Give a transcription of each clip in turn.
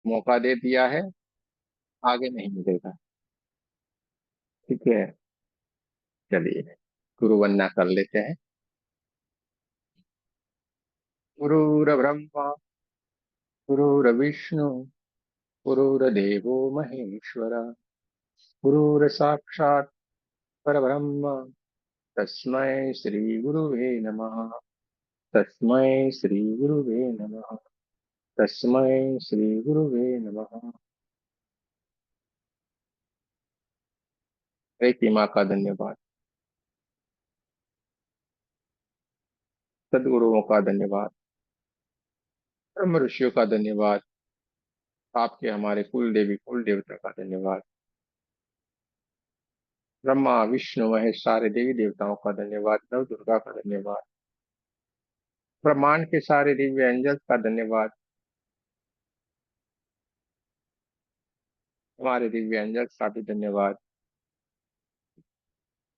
मौका दे दिया है, आगे नहीं मिलेगा। ठीक है। चलिए, गुरु वंदना कर लेते हैं। गुरुर्ब्रह्मा गुरुर्विष्णु गुरुर्देवो महेश्वर, गुरुर्साक्षात् परब्रह्म, तस्मै श्री गुरुवे नमः। तस्मै श्री गुरुवे नमः। तस्मै श्री गुरुवे नमः। एक माँ का धन्यवाद, सदगुरुओं का धन्यवाद, ब्रह्म ऋषियों का धन्यवाद, आपके हमारे कुल देवी कुल देवता का धन्यवाद, ब्रह्मा विष्णु महेश सारे देवी देवताओं का धन्यवाद, नव दुर्गा का धन्यवाद, ब्रह्मांड के सारे दिव्य एंजल्स का धन्यवाद, हमारे दिव्य एंजल्स का भी धन्यवाद,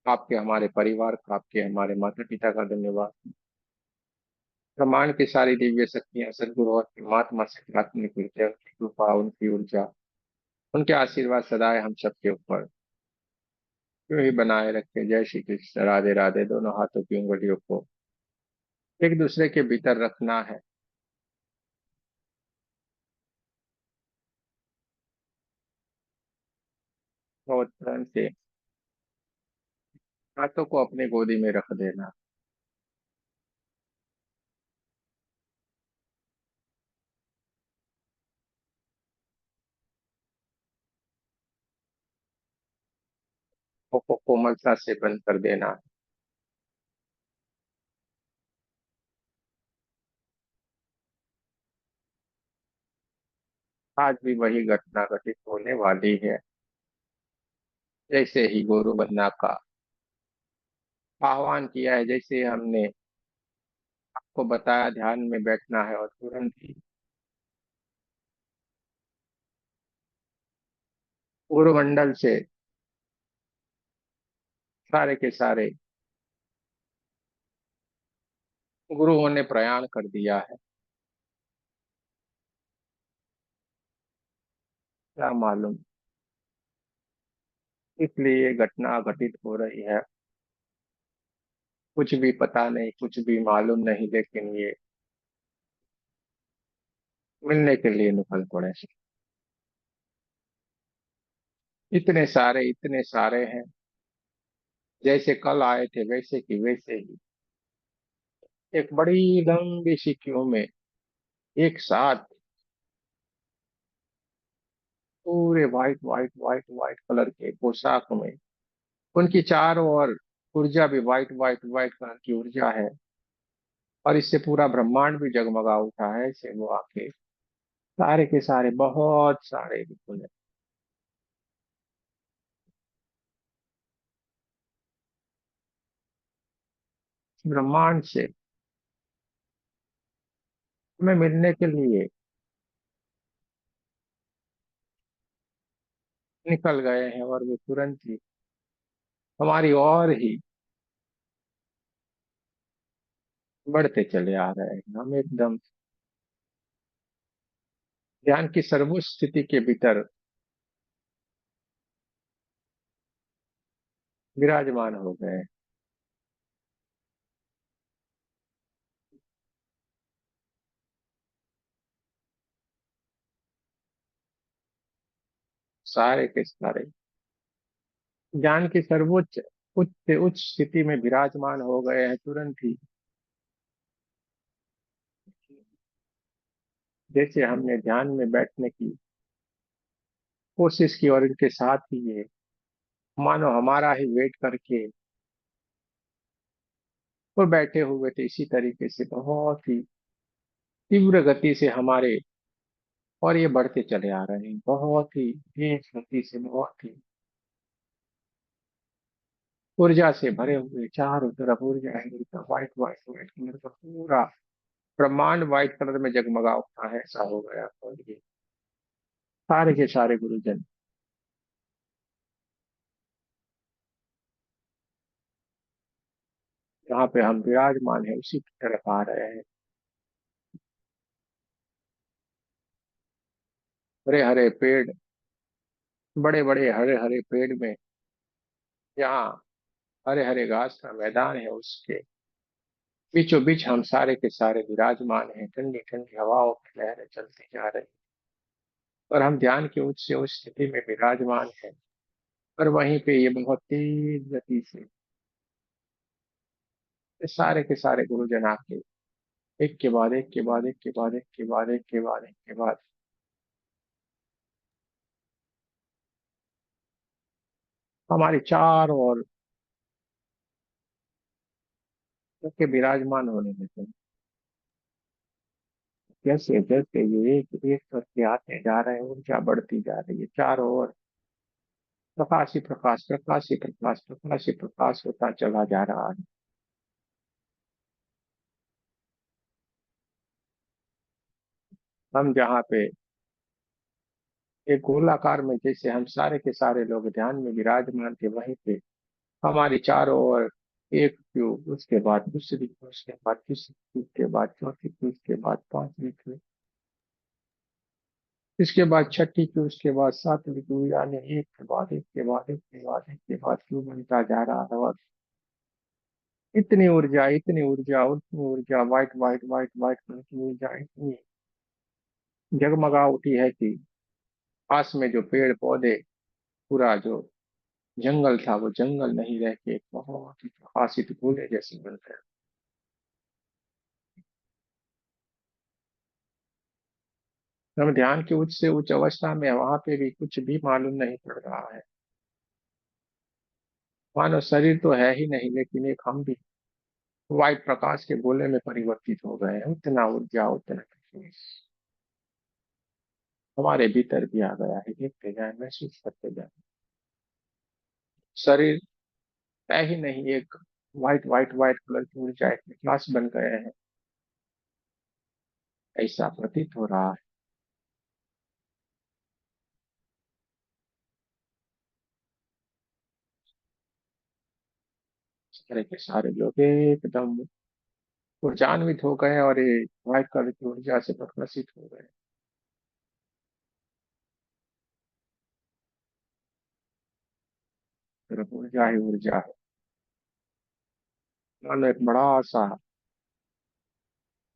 आपके हमारे परिवार का, आपके हमारे माता पिता का धन्यवाद, ब्रह्मांड की सारी दिव्य शक्तियां सदगुरु और परमात्मा से प्राप्त करते हैं, उनकी कृपा उनकी ऊर्जा उनके आशीर्वाद सदाए हम सबके ऊपर यूं ही बनाए रखे। जय श्री कृष्ण। राधे राधे। दोनों हाथों की उंगलियों को एक दूसरे के भीतर रखना है, बहुत प्रेम से हाथों को अपने गोदी में रख देना। आंखों को कोमलता से बंद कर देना। आज भी वही घटना घटित होने वाली है, जैसे ही गुरु बनना का आह्वान किया है, जैसे हमने आपको बताया ध्यान में बैठना है, और तुरंत ही गुरु मंडल से सारे के सारे गुरुओं ने प्रयाण कर दिया है। क्या मालूम, इसलिए ये घटना घटित हो रही है। कुछ भी पता नहीं, कुछ भी मालूम नहीं, लेकिन ये मिलने के लिए निकल पड़े। इतने सारे हैं, जैसे कल आए थे वैसे की वैसे ही, एक बड़ी लंबी सी क्यू में एक साथ, पूरे white white white white colour के पोशाक में, उनकी चारों ओर ऊर्जा भी व्हाइट व्हाइट व्हाइट कलर की ऊर्जा है, और इससे पूरा ब्रह्मांड भी जगमगा उठा है। ऐसे वो आके सारे के सारे, बहुत सारे बिल्कुल ब्रह्मांड से हमें मिलने के लिए निकल गए हैं, और वो तुरंत ही हमारी ओर ही बढ़ते चले आ रहे हैं। हम एकदम ध्यान की सर्वोच्च स्थिति के भीतर विराजमान हो गए। सारे के सारे ज्ञान की सर्वोच्च उच्च से उच्च स्थिति में विराजमान हो गए हैं तुरंत ही। जैसे हमने ध्यान में बैठने की कोशिश की, और इनके साथ ही ये मानो हमारा ही वेट करके वो बैठे हुए थे, इसी तरीके से बहुत ही तीव्र गति से हमारे, और ये बढ़ते चले आ रहे हैं बहुत ही तेज गति से, बहुत ही ऊर्जा से भरे हुए, चारों तरफ ऊर्जा है, व्हाइट व्हाइट व्हाइट कलर का पूरा ब्रह्मांड व्हाइट कलर में जगमगा उठा है, ऐसा हो गया। और ये सारे के सारे गुरुजन जहाँ पे हम विराजमान है उसी की तरफ आ रहे हैं। हरे हरे पेड़, बड़े बड़े हरे हरे पेड़ में, जहाँ हरे हरे घास का मैदान है, उसके बीचों बीच हम सारे के सारे विराजमान हैं। ठंडी ठंडी हवाओं की लहरें चलती जा रही, और हम ध्यान की उच्च से उच्च स्थिति में विराजमान हैं। और वहीं पे ये बहुत तेज गति से ये सारे के सारे गुरुजन आके एक के बाद एक के बाद एक के बाद एक के बाद एक के बाद एक के बाद हमारे चारों ओर के विराजमान होने देते हैं। जैसे जैसे ये एक एक करके आते जा रहे हैं, ऊर्जा बढ़ती जा रही है चारों ओर। प्रकाश ही प्रकाश, प्रकाश ही प्रकाश, प्रकाश ही प्रकाश होता चला जा रहा है। हम जहाँ पे एक गोलाकार में, जैसे हम सारे के सारे लोग ध्यान में विराजमान थे, वहीं पे हमारी चारों ओर एक क्यू, उसके बाद दूसरी क्यू, उसके बाद तीसरी क्यू, के बाद चौथी क्यू, उसके बाद पांचवी क्यू, इसके बाद छठी क्यू, उसके बाद सातवीं क्यू, यानी एक के बाद एक के बाद एक के बाद एक के बाद क्यू बनता जा रहा है। और इतनी ऊर्जा, इतनी ऊर्जा, उतनी ऊर्जा, white white white white colour की ऊर्जा इतनी जगमगा उठी है कि पास में जो पेड़ पौधे, पूरा जो जंगल था, वो जंगल नहीं रह के एक बहुत ही प्रकाशित गोले जैसे बन गए। हम ध्यान की उच्च से उच्च अवस्था में, वहां पे भी कुछ भी मालूम नहीं पड़ रहा है। मानो शरीर तो है ही नहीं, लेकिन एक हम भी वाइट प्रकाश के गोले में परिवर्तित हो गए हैं। उतना ऊर्जा, उतना प्रकाश हमारे भीतर भी आ गया है। देखते जाए, महसूस करते जाए, शरीर है ही नहीं, एक वाइट वाइट वाइट कलर की ऊर्जा, एक प्रकाश बन गए हैं, ऐसा प्रतीत हो रहा है। इस तरह के सारे लोग एकदम ऊर्जान्वित हो गए, और ये व्हाइट कलर की ऊर्जा से प्रकाशित हो गए। सिर्फ ऊर्जा ही ऊर्जा है। मानो एक बड़ा सा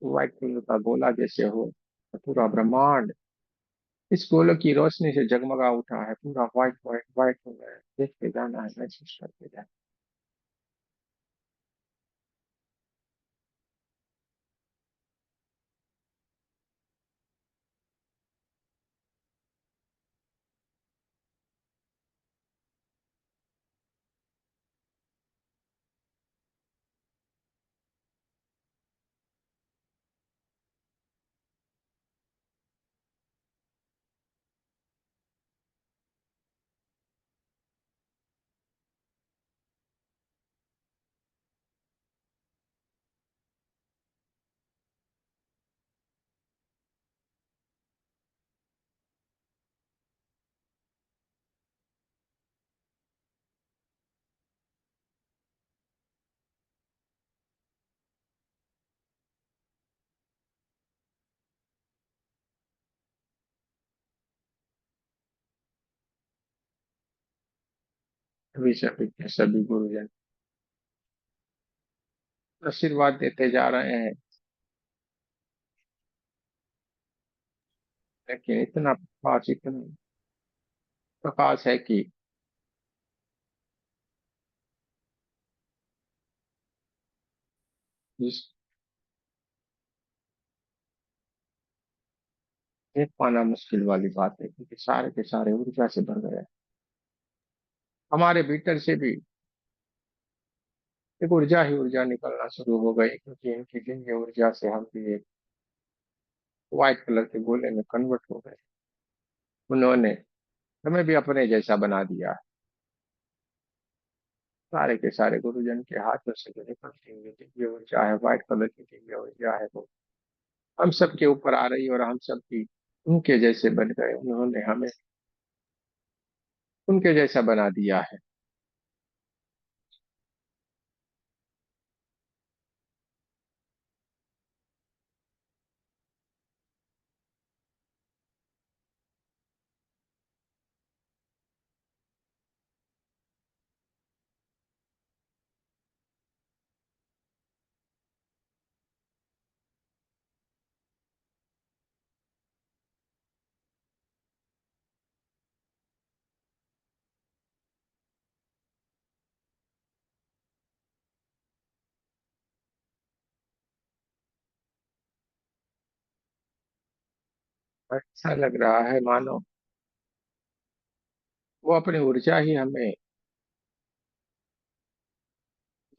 व्हाइट कलर का गोला जैसे हो, तो पूरा ब्रह्मांड इस गोले की रोशनी से जगमगा उठा है। पूरा व्हाइट व्हाइट व्हाइट हो गया है। देखते जाना है, महसूस करते जाना। सभी गुरुजन आशीर्वाद देते जा रहे हैं, लेकिन इतना प्रकाश, इतना प्रकाश है कि जिस देख पाना मुश्किल वाली बात है, क्योंकि सारे के सारे ऊर्जा से भर गए हैं। हमारे भीतर से भी एक ऊर्जा ही ऊर्जा निकलना शुरू हो गई, क्योंकि इनकी दिव्य ऊर्जा से हम भी एक व्हाइट कलर के गोले में कन्वर्ट हो गए। उन्होंने हमें भी अपने जैसा बना दिया। सारे के सारे गुरुजन के हाथों से जो निकलती हुई दिव्य ऊर्जा है, व्हाइट कलर की दिव्य ऊर्जा है, वो हम सब के ऊपर आ रही है, और हम सब भी उनके जैसे बन गए। उन्होंने हमें उनके जैसा बना दिया है। ऐसा लग रहा है मानो वो अपनी ऊर्जा ही हमें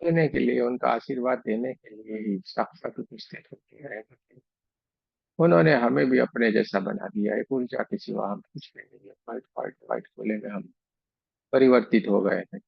देने के लिए, उनका आशीर्वाद देने के लिए ही साक्षात उपस्थित होती है। उन्होंने हमें भी अपने जैसा बना दिया, एक ऊर्जा के सिवा हम कुछ भी नहीं है। फाइट फाइट फाइट खोले में हम परिवर्तित हो गए हैं।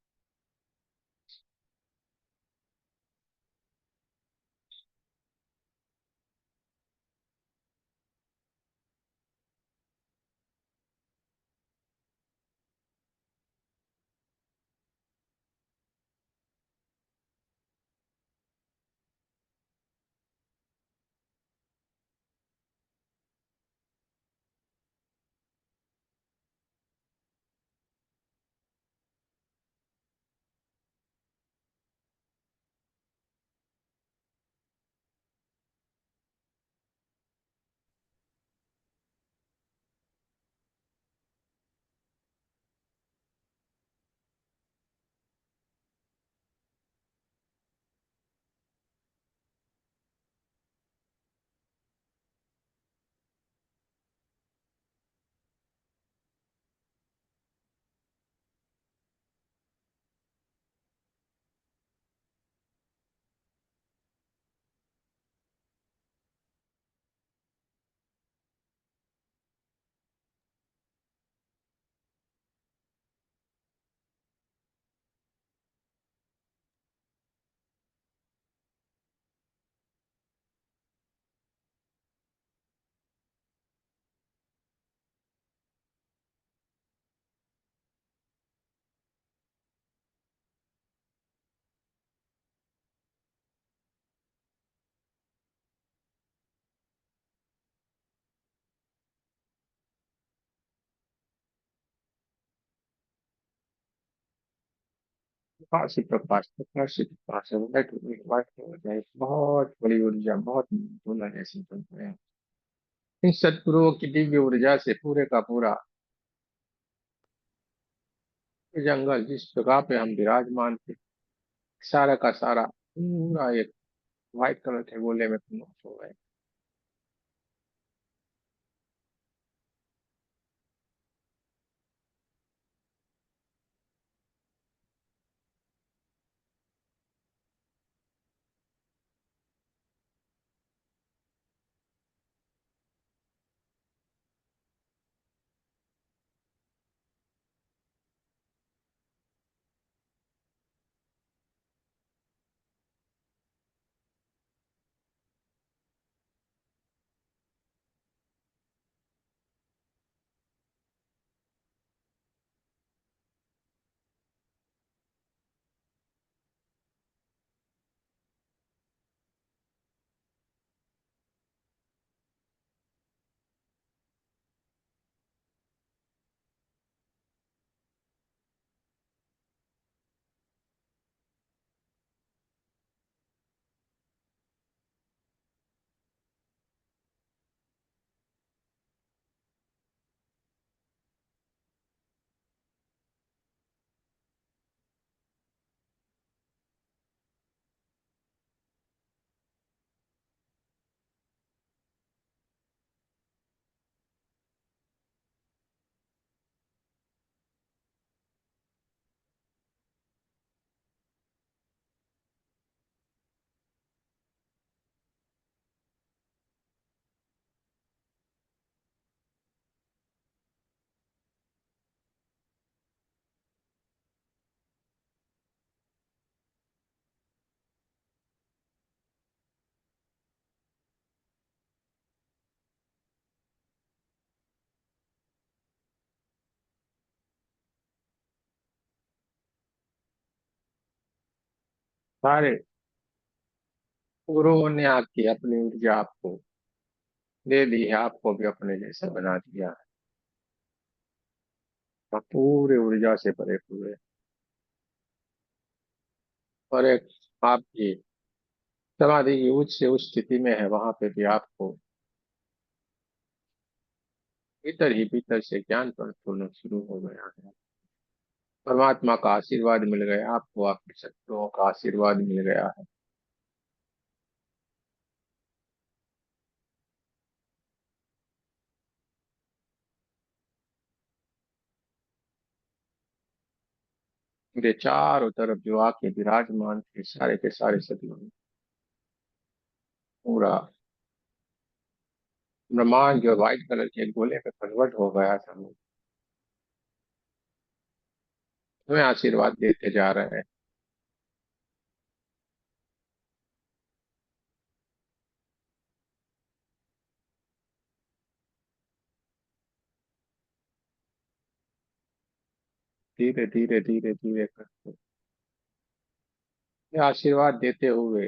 प्रकाशित प्रकाश प्रकाशित प्रकाश व्हाइट व्हाइट हो जाए, बहुत बड़ी ऊर्जा, बहुत दूल्हा जैसी बन रहे हैं। इन सदगुरुओं की दिव्य ऊर्जा से पूरे का पूरा ये जंगल जिस जगह पे हम विराजमान थे, सारा का सारा पूरा एक व्हाइट कलर के गोले में कन्वर्ट हो गए। सारे गुरुओं ने आके अपनी ऊर्जा आपको दे दी है, आपको भी अपने जैसा बना दिया है। आप पूरे ऊर्जा से भरे हुए, और एक आपकी समाधि की उच्च से उच्च स्थिति में है, वहां पे भी आपको भीतर ही भीतर से ज्ञान प्रफुल्ल शुरू हो गया है। परमात्मा का आशीर्वाद मिल गया आपको, आपके शत्रुओं का आशीर्वाद मिल गया है। मेरे चारों तरफ जो आके विराजमान थे, सारे के सारे सदगुरु, पूरा ब्रह्मांड जो व्हाइट कलर के गोले में कन्वर्ट हो गया था, तुम्हें आशीर्वाद देते जा रहे हैं। धीरे धीरे धीरे धीरे करके ये आशीर्वाद देते हुए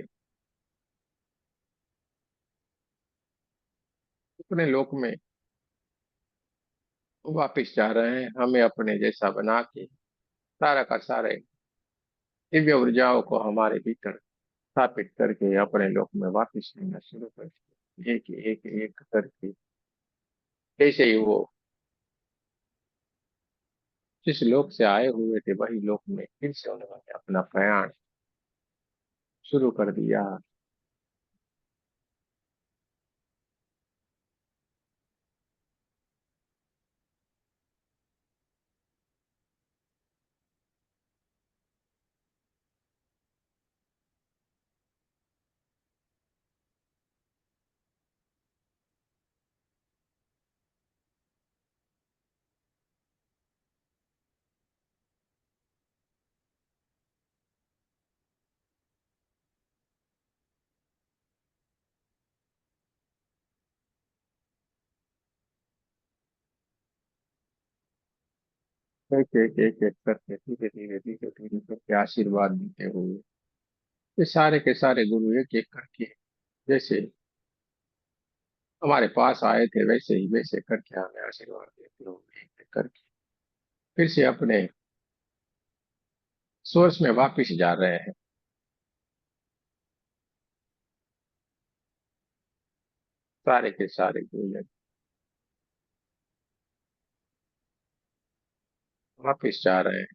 अपने लोक में वापिस जा रहे हैं, हमें अपने जैसा बना के सारा का सारे दिव्य ऊर्जाओं को हमारे भीतर स्थापित करके अपने लोक में वापिस लेना शुरू कर दिया, एक एक एक करके। जैसे ही वो जिस लोक से आए हुए थे वही लोक में फिर से उन्होंने अपना प्रयाण शुरू कर दिया। एक एक एक एक करके धीरे धीरे धीरे धीरे करके आशीर्वाद देते हुए ये सारे के सारे गुरु एक एक करके जैसे हमारे पास आए थे वैसे ही वैसे करके हमें आशीर्वाद देते हुए एक एक करके फिर से अपने सोर्स में वापिस जा रहे हैं। सारे के सारे गुरु वापिस जा रहे हैं।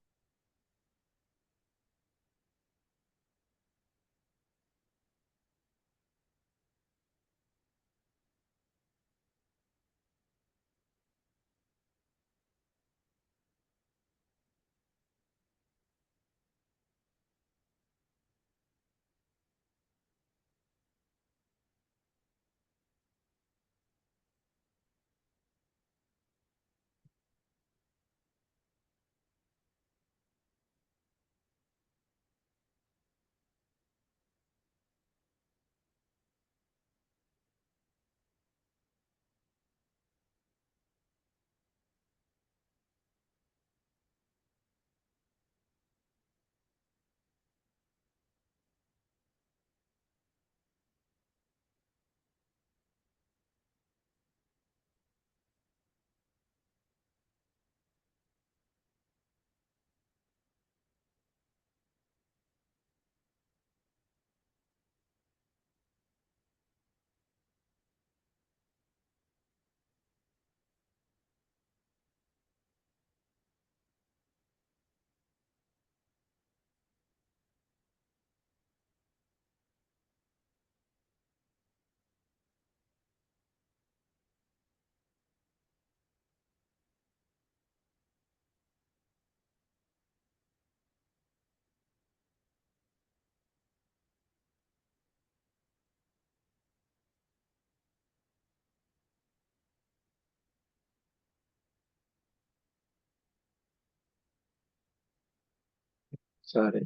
सारे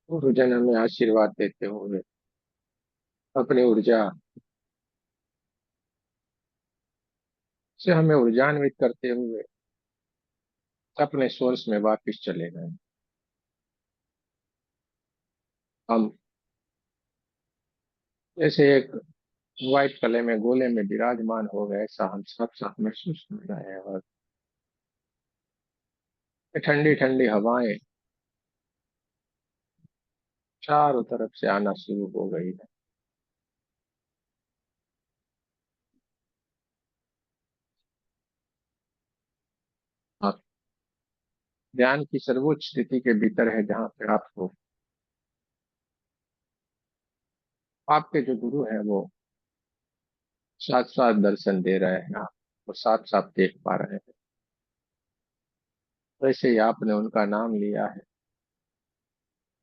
गुरुजन हमें आशीर्वाद देते हुए अपनी ऊर्जा से हमें ऊर्जान्वित करते हुए अपने सोर्स में वापिस चले गए। हम जैसे एक व्हाइट कलर में गोले में विराजमान हो गए, ऐसा हम सब साथ महसूस कर रहे हैं। और ये ठंडी ठंडी हवाएं चारों तरफ से आना शुरू हो गई है। आप ध्यान की सर्वोच्च स्थिति के भीतर है जहाँ पे आपको आपके जो गुरु है वो साथ साथ दर्शन दे रहे हैं, आप वो साथ साथ देख पा रहे हैं। वैसे ही आपने उनका नाम लिया है।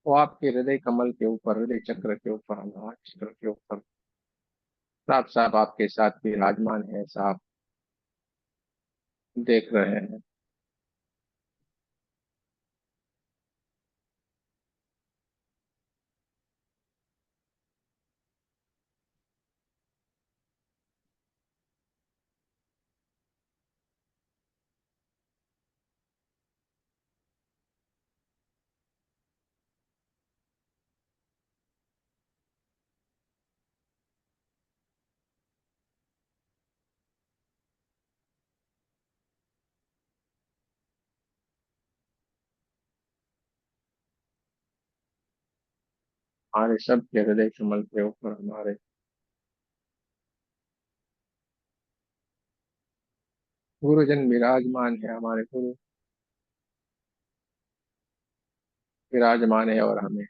वो आपके हृदय कमल के ऊपर, हृदय चक्र के ऊपर, अनाहत चक्र के ऊपर साफ साफ आपके साथ विराजमान है, ऐसा आप देख रहे हैं। हमारे सबके हृदय कमल के ऊपर हमारे गुरुजन विराजमान है, हमारे गुरु विराजमान है और हमें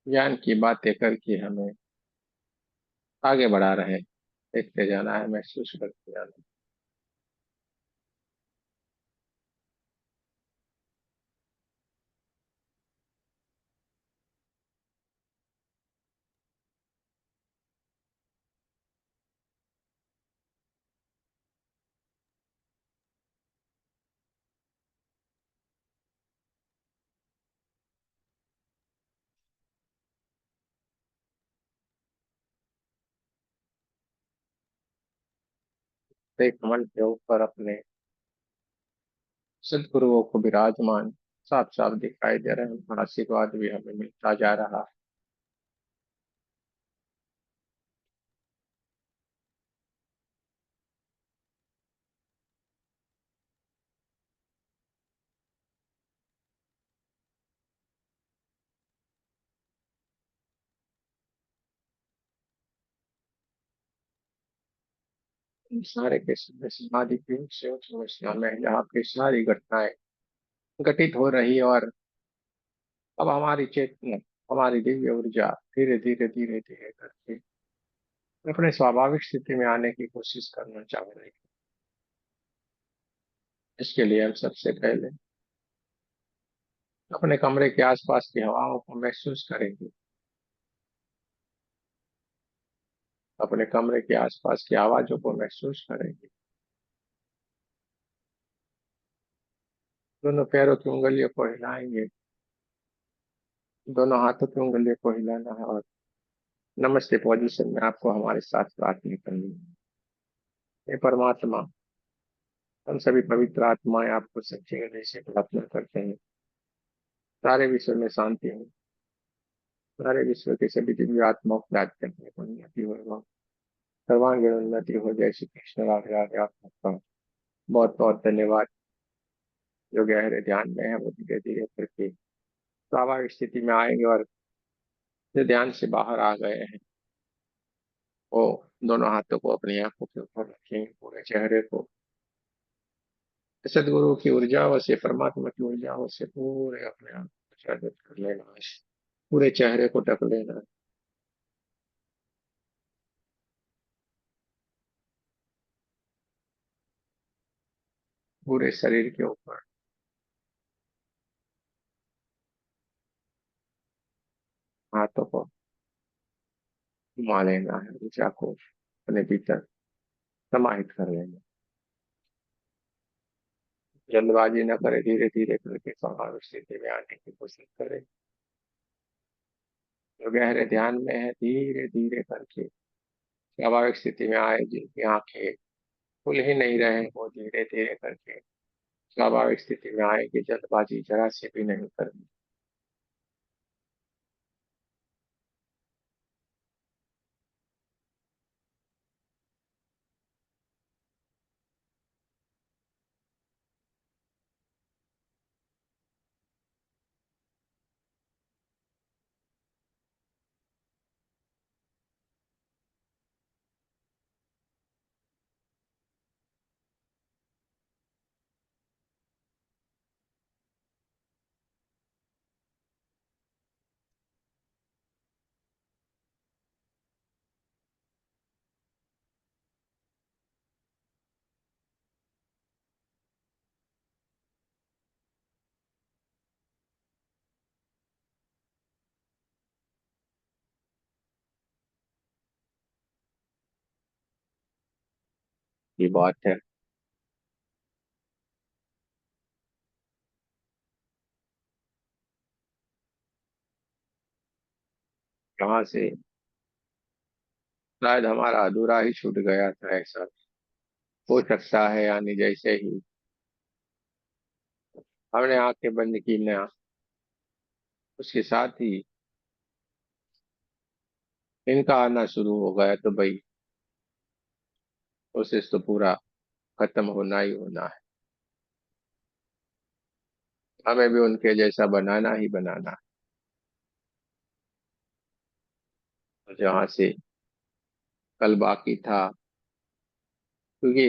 ज्ञान की बातें करके हमें आगे बढ़ा रहे हैं। देखते जाना है, महसूस करते जाना है। हृदय कमल के ऊपर अपने सदगुरुओं को विराजमान साफ साफ दिखाई दे रहे हैं, उनका आशीर्वाद भी हमें मिलता जा रहा है। इन सारे के समय समाधि की ऊंची ऊंची अवस्था में जहाँ पे सारी घटनाएं घटित हो रही है, और अब हमारी चेतना, हमारी दिव्य ऊर्जा धीरे धीरे धीरे धीरे करके अपने स्वाभाविक स्थिति में आने की कोशिश करना चाह रहे हैं। इसके लिए हम सबसे पहले अपने कमरे के आसपास की हवाओं को महसूस करेंगे, अपने कमरे के आसपास की आवाजों को महसूस करेंगे। दोनों पैरों की उंगलियों को हिलाएंगे, दोनों हाथों की उंगलियों को हिलाना है, और नमस्ते पोजीशन में आपको हमारे साथ प्रार्थना करनी है। हे परमात्मा, हम सभी पवित्र आत्माएं आपको सच्चे हृदय से प्रार्थना करते हैं। सारे विश्व में शांति हो, सारे विश्व के सभी दिव्य आत्माओं की आध्यात्मिक उन्नति हो, सर्वांगीण उन्नति हो। जय श्री कृष्ण, राधे राधे। आपका बहुत बहुत धन्यवाद। जो गहरे ध्यान में है वो धीरे धीरे करके स्वाभाविक स्थिति में आएंगे, और जो ध्यान से बाहर आ गए हैं वो दोनों हाथों को अपनी आंखों के ऊपर रखेंगे, पूरे चेहरे को सदगुरु की ऊर्जाओं से, परमात्मा की ऊर्जाओं से पूरे अपने आप को जागृत कर लेना है। पूरे चेहरे को ढक लेना है, पूरे शरीर के ऊपर हाथों को घुमा लेना है, ऊर्जा को अपने भीतर समाहित कर लेना। जल्दबाजी न करे, धीरे धीरे करके स्वाभाविक स्थिति में आने की कोशिश करें। जो गहरे ध्यान में है धीरे धीरे करके स्वाभाविक स्थिति में आए, जिनकी आंखें खुल ही नहीं रहे वो धीरे धीरे करके स्वाभाविक स्थिति में आएगी। जल्दबाजी जरा सी भी नहीं करनी। ये बात है। कहाँ से? शायद हमारा अधूरा ही छूट गया था, ऐसा हो सकता है। यानी जैसे ही हमने आंखें बंद की ना, उसके साथ ही इनका आना शुरू हो गया, तो भाई प्रोसेस तो पूरा खत्म होना ही होना है। हमें भी उनके जैसा बनाना ही बनाना है। तो जहाँ से कल बाकी था, क्योंकि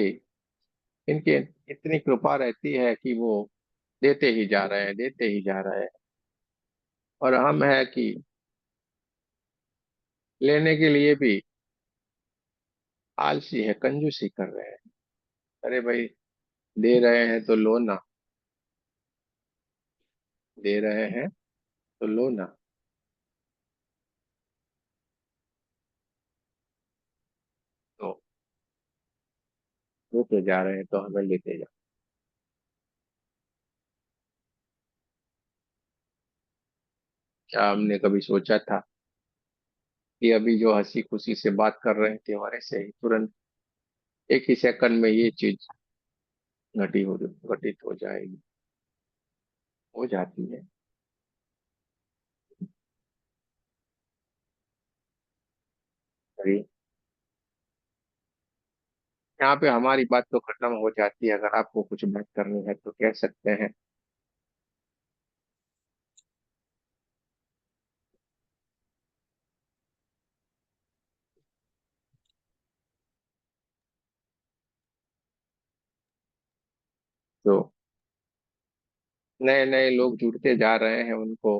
इनके इतनी कृपा रहती है कि वो देते ही जा रहे हैं, देते ही जा रहे हैं। और हम है कि लेने के लिए भी आलसी है, कंजूसी कर रहे हैं। अरे भाई, दे रहे हैं तो लो ना, दे रहे हैं तो लो ना। तो लेते जा रहे हैं तो हमें लेते जा। क्या हमने कभी सोचा था कि अभी जो हंसी खुशी से बात कर रहे थे हमारे से ही तुरंत एक ही सेकंड में ये चीज घटित हो जाएगी, हो जाती है। अरे, यहाँ पे हमारी बात तो खत्म हो जाती है। अगर आपको कुछ बात करनी है तो कह सकते हैं। तो नए नए लोग जुड़ते जा रहे हैं, उनको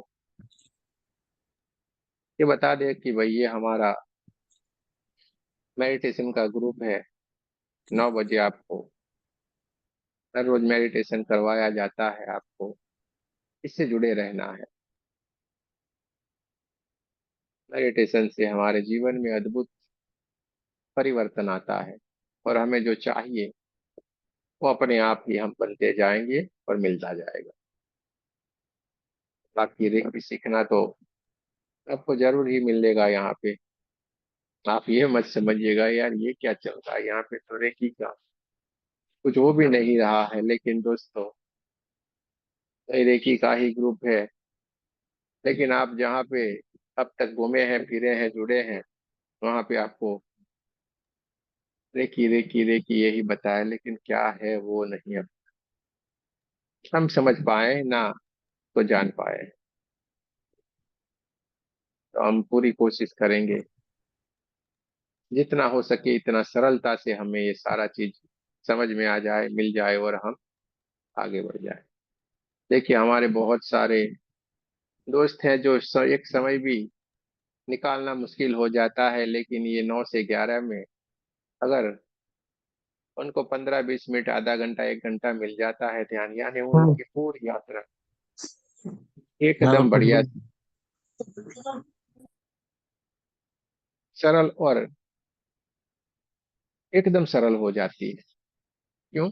ये बता दें कि भाई ये हमारा मेडिटेशन का ग्रुप है। 9 बजे आपको हर रोज मेडिटेशन करवाया जाता है। आपको इससे जुड़े रहना है। मेडिटेशन से हमारे जीवन में अद्भुत परिवर्तन आता है, और हमें जो चाहिए वो अपने आप ही हम बनते जाएंगे और मिलता जाएगा। बाकी रेकी सीखना तो आपको जरूर ही मिलेगा यहाँ पे। आप ये मत समझिएगा यार ये क्या चल रहा है यहाँ पे, तो रेकी का कुछ हो भी नहीं रहा है। लेकिन दोस्तों, ये रेकी का ही ग्रुप है। लेकिन आप जहाँ पे अब तक घूमे हैं, फिरे हैं, जुड़े हैं, वहां पे आपको रेकी रेकी रेकी यही बताया, लेकिन क्या है वो नहीं अब हम समझ पाए ना, तो जान पाए। तो हम पूरी कोशिश करेंगे जितना हो सके इतना सरलता से हमें ये सारा चीज समझ में आ जाए, मिल जाए, और हम आगे बढ़ जाए। देखिए, हमारे बहुत सारे दोस्त हैं जो एक समय भी निकालना मुश्किल हो जाता है, लेकिन ये 9 से 11 में अगर उनको 15-20 मिनट, आधा घंटा, 1 घंटा मिल जाता है ध्यान, यानी उनकी पूरी यात्रा हाँ एकदम बढ़िया, बिल्कुल। सरल और एकदम सरल हो जाती है। क्यों?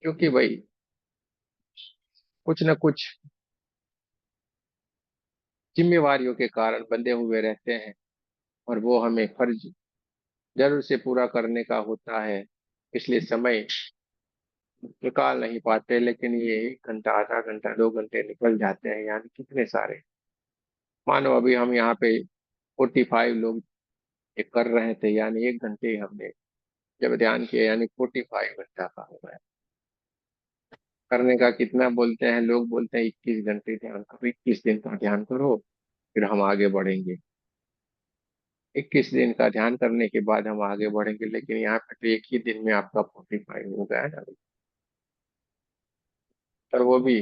क्योंकि भाई कुछ न कुछ जिम्मेवारियों के कारण बंधे हुए रहते हैं, और वो हमें फर्ज जरूर से पूरा करने का होता है। इसलिए समय निकाल नहीं पाते, लेकिन ये 1 घंटा, आधा घंटा, 2 घंटे निकल जाते हैं, यानी कितने सारे। मानो अभी हम यहाँ पे 45 लोग ये कर रहे थे, यानी 1 घंटे हमने जब ध्यान किया, यानी 45 घंटा का हो गया। करने का कितना बोलते हैं लोग? बोलते हैं 21 घंटे ध्यान करो, 21 दिन का ध्यान करो, फिर हम आगे बढ़ेंगे। 21 दिन का ध्यान करने के बाद हम आगे बढ़ेंगे, लेकिन यहाँ पे तो एक ही दिन में आपका 45 हो गया ना। और वो भी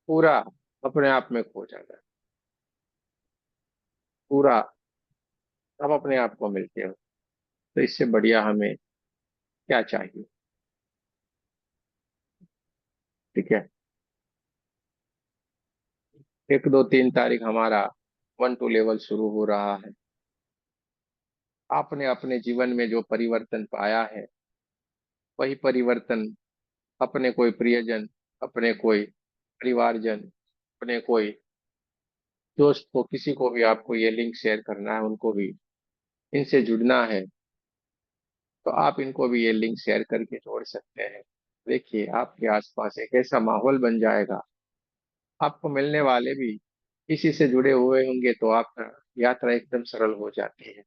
पूरा अपने आप में खो जाना। पूरा आप अपने आप को मिलते हो। तो इससे बढ़िया हमें क्या चाहिए? ठीक है। 1, 2, 3 तारीख हमारा 1-2 लेवल शुरू हो रहा है। आपने अपने जीवन में जो परिवर्तन पाया है, वही परिवर्तन अपने कोई प्रियजन, अपने कोई परिवारजन, अपने कोई दोस्त को, किसी को भी आपको ये लिंक शेयर करना है, उनको भी इनसे जुड़ना है, तो आप इनको भी ये लिंक शेयर करके जोड़ सकते हैं। देखिए आपके आसपास एक ऐसा माहौल बन जाएगा, आपको मिलने वाले भी इसी से जुड़े हुए होंगे, तो आपका यात्रा एकदम सरल हो जाती है।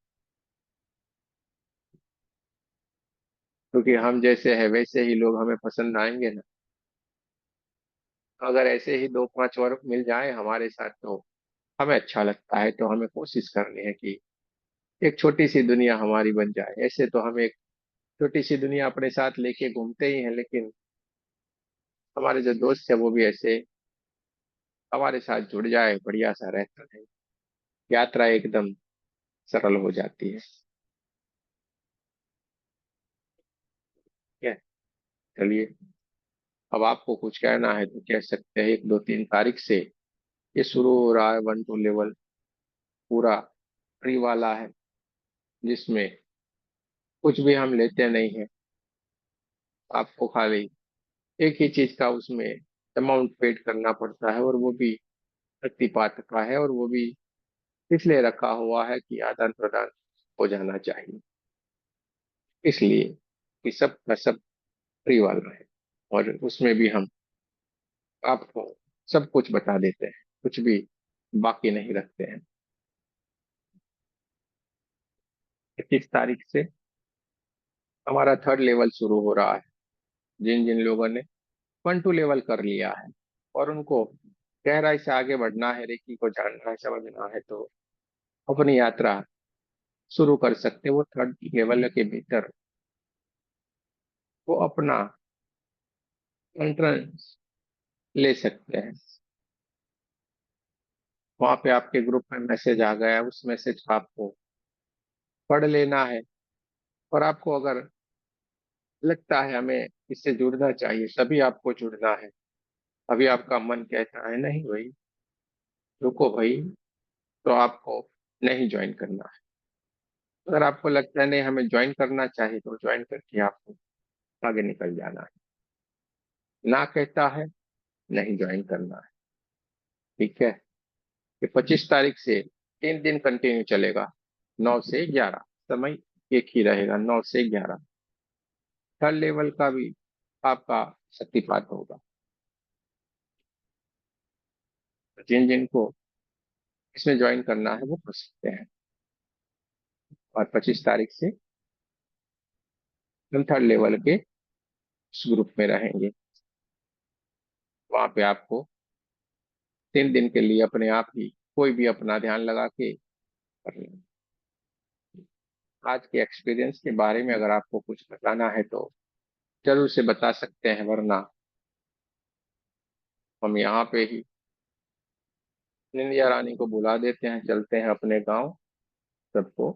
क्योंकि हम जैसे हैं वैसे ही लोग हमें पसंद आएंगे ना। अगर ऐसे ही दो पांच और मिल जाए हमारे साथ, तो हमें अच्छा लगता है, तो हमें कोशिश करनी है कि एक छोटी सी दुनिया हमारी बन जाए। ऐसे तो हम एक छोटी सी दुनिया अपने साथ लेके घूमते ही हैं, लेकिन हमारे जो दोस्त है वो भी ऐसे हमारे साथ जुड़ जाए, बढ़िया सा रहता है, यात्रा एकदम सरल हो जाती है। ठीक है, चलिए, अब आपको कुछ कहना है तो कह सकते हैं। 1 2 3 तारीख से ये शुरू हो रहा है 1 2 लेवल, पूरा फ्री वाला है, जिसमें कुछ भी हम लेते नहीं है। आपको खाली एक ही चीज का उसमें अमाउंट पेड करना पड़ता है, और वो भी प्रतिपात का है, और वो भी इसलिए रखा हुआ है कि आदान प्रदान हो जाना चाहिए, इसलिए कि सब का सब फ्री वाला है। और उसमें भी हम आपको सब कुछ बता देते हैं, कुछ भी बाकी नहीं रखते हैं। 21 तारीख से हमारा 3rd लेवल शुरू हो रहा है। जिन जिन लोगों ने 1 2 लेवल कर लिया है और उनको गहराई से आगे बढ़ना है, रेकी को जानना है, समझना है, तो अपनी यात्रा शुरू कर सकते हैं। वो 3rd लेवल के भीतर वो अपना एंट्रेंस ले सकते हैं। वहां पे आपके ग्रुप में मैसेज आ गया है, उस मैसेज को आपको पढ़ लेना है। और आपको अगर लगता है हमें इससे जुड़ना चाहिए, तभी आपको जुड़ना है। अभी आपका मन कहता है नहीं भाई, रुको भाई, तो आपको नहीं ज्वाइन करना है। अगर आपको लगता है नहीं हमें ज्वाइन करना चाहिए, तो ज्वाइन करके आपको आगे निकल जाना है। ना कहता है नहीं ज्वाइन करना है। ठीक है, ये 25 तारीख से 3 दिन कंटिन्यू चलेगा, 9 से 11। समय एक ही रहेगा, 9 से 11। 3rd लेवल का भी आपका शक्तिपात होगा। जिन जिनको इसमें ज्वाइन करना है वो कर सकते हैं। और 25 तारीख से हम 3rd लेवल के उस ग्रुप में रहेंगे। वहां पे आपको 3 दिन के लिए अपने आप ही कोई भी अपना ध्यान लगा के कर लेंगे। आज के एक्सपीरियंस के बारे में अगर आपको कुछ बताना है तो जरूर से बता सकते हैं, वरना हम यहाँ पे ही निंदिया रानी को बुला देते हैं, चलते हैं अपने गांव। सबको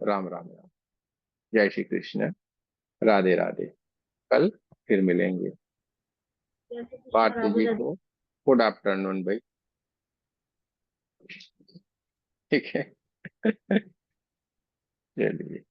राम राम राम, जय श्री कृष्ण, राधे राधे। कल फिर मिलेंगे। जैसे कृष्ण भारती राधे जी राधे। को गुड आफ्टरनून भाई। ठीक है। चलिए।